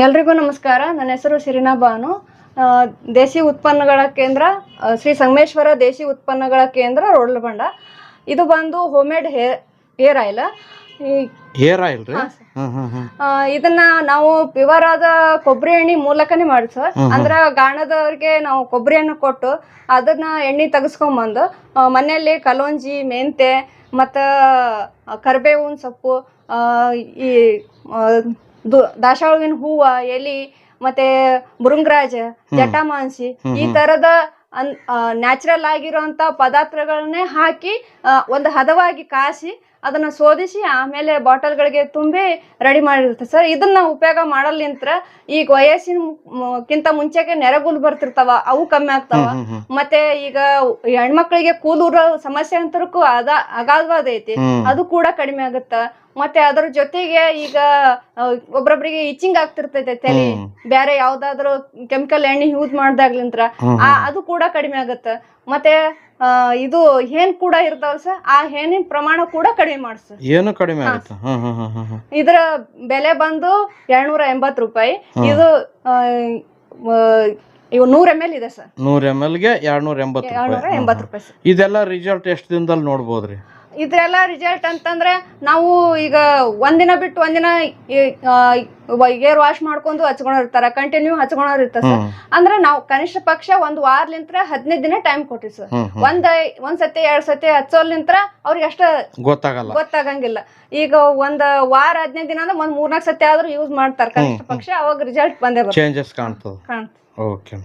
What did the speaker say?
ಎಲ್ರಿಗೂ ನಮಸ್ಕಾರ. ನನ್ನ ಹೆಸರು ಸಿರಿನಾ ಬಾನು. ದೇಸಿ ಉತ್ಪನ್ನಗಳ ಕೇಂದ್ರ ಶ್ರೀ ಸಂಗಮೇಶ್ವರ ದೇಸಿ ಉತ್ಪನ್ನಗಳ ಕೇಂದ್ರ ರೋಡ್ಲಬಂಡ. ಇದು ಬಂದು ಹೋಮ್ಮೇಡ್ ಹೇರ್ ಆಯಿಲ್. ಇದನ್ನ ನಾವು ಪ್ಯೂರ್ ಆದ ಕೊಬ್ಬರಿ ಎಣ್ಣೆ ಮೂಲಕನೇ ಮಾಡಿ ಸರ್. ಅಂದ್ರ ಗಾಣದವ್ರಿಗೆ ನಾವು ಕೊಬ್ಬರಿ ಎಣ್ಣೆ ಕೊಟ್ಟು ಅದನ್ನ ಎಣ್ಣೆ ತೆಗೆಸ್ಕೊಂಬಂದು ಮನೆಯಲ್ಲಿ ಕಲೋಂಜಿ, ಮೆಂತೆ ಮತ್ತು ಕರಿಬೇವಿನ ಸೊಪ್ಪು, ಈ ದಾಸವಾಳಗಿನ ಹೂವ, ಎಲಿ ಮತ್ತೆ ಮುರುಂಗರಾಜ, ಜಟಾಮಾಂಸಿ, ಈ ತರದ ನ್ಯಾಚುರಲ್ ಆಗಿರುವಂತ ಪದಾರ್ಥಗಳನ್ನೇ ಹಾಕಿ ಒಂದು ಹದವಾಗಿ ಕಾಸಿ ಅದನ್ನ ಶೋಧಿಸಿ ಆಮೇಲೆ ಬಾಟಲ್ಗಳಿಗೆ ತುಂಬಿ ರೆಡಿ ಮಾಡಿರುತ್ತೆ ಸರ್. ಇದನ್ನ ಉಪಯೋಗ ಮಾಡಲಿಂತ್ರ ಈಗ ವಯಸ್ಸಿನಕ್ಕಿಂತ ಮುಂಚೆಗೆ ನೆರೆಗುಲ್ ಬರ್ತಿರ್ತಾವ, ಅವು ಕಮ್ಮಿ ಆಗ್ತಾವ. ಮತ್ತೆ ಈಗ ಹೆಣ್ಮಕ್ಳಿಗೆ ಕೂದೂರ ಸಮಸ್ಯೆ ಅಂತರಕ್ಕೂ ಅಗಾಧವಾದೈತಿ, ಅದು ಕೂಡ ಕಡಿಮೆ ಆಗುತ್ತ. ಮತ್ತೆ ಅದ್ರ ಜೊತೆಗೆ ಈಗ ಒಬ್ರೊಬ್ರಿಗೆ ಇಚಿಂಗ್ ಆಗ್ತಿರ್ತೈತೆ ತಲೆ, ಬೇರೆ ಯಾವ್ದಾದ್ರು ಕೆಮಿಕಲ್ ಎಣ್ಣೆ ಯೂಸ್ ಮಾಡ್ದಾಗ್ಲಿಂತ್ರ ಅದು ಕೂಡ ಕಡಿಮೆ ಆಗತ್ತ. ಮತ್ತೆ ಇದು ಹೇನ್ ಕೂಡ ಇರ್ತಾವಲ್ಲ ಸರ್, ಆ ಹೇನಿನ ಪ್ರಮಾಣ ಕೂಡ ಕಡಿಮೆ ಮಾಡ್ಸ. ಏನು ಕಡಿಮೆ ಆಗುತ್ತೆ. ಇದರ ಬೆಲೆ ಬಂದು 280 ರೂಪಾಯಿ. ಇದು 100 ml ಇದೆ ಸರ್. 100 ml ಗೆ 280 ರೂಪಾಯಿ. ಇದೆಲ್ಲ ರಿಸಲ್ಟ್ ಎಷ್ಟು ದಿನದಲ್ಲಿ ನೋಡ್ಬೋದ್ರಿ? ಇದೆಲ್ಲ ರಿಸಲ್ಟ್ ಅಂತಂದ್ರೆ ನಾವು ಈಗ ಒಂದಿನ ಬಿಟ್ಟು ಒಂದಿನ ಏರ್ ವಾಶ್ ಮಾಡ್ಕೊಂಡು ಹಚ್ಕೊಂಡಿರ್ತಾರ, ಕಂಟಿನ್ಯೂ ಹಚ್ಕೊಂಡ್ ಇರ್ತಾರ ಸರ್. ಅಂದ್ರೆ ನಾವು ಕನಿಷ್ಠ ಪಕ್ಷ 1 ವಾರಲಿಂತ್ರ 15 ದಿನ ಟೈಮ್ ಕೊಟ್ಟಿವಿ ಸರ್. ಒಂದ್ ಸತಿ 2 ಸತಿ ಹಚ್ಚೋಲಿಂತ್ರ ಅವ್ರಿಗೆ ಅಷ್ಟ ಗೊತ್ತಾಗಂಗಿಲ್ಲ. ಈಗ 1 ವಾರ 15 ದಿನ ಅಂದ್ರೆ 1 3-4 ಸತಿ ಆದ್ರೂ ಯೂಸ್ ಮಾಡ್ತಾರ ಕನಿಷ್ಠ ಪಕ್ಷ, ಅವಾಗ ರಿಸಲ್ಟ್ ಬಂದೇ ಬರ್ತದೆ, ಚೇಂಜಸ್ ಕಾಣ್ತದೆ. ಕಾಣ್ತದೆ. ಓಕೆ.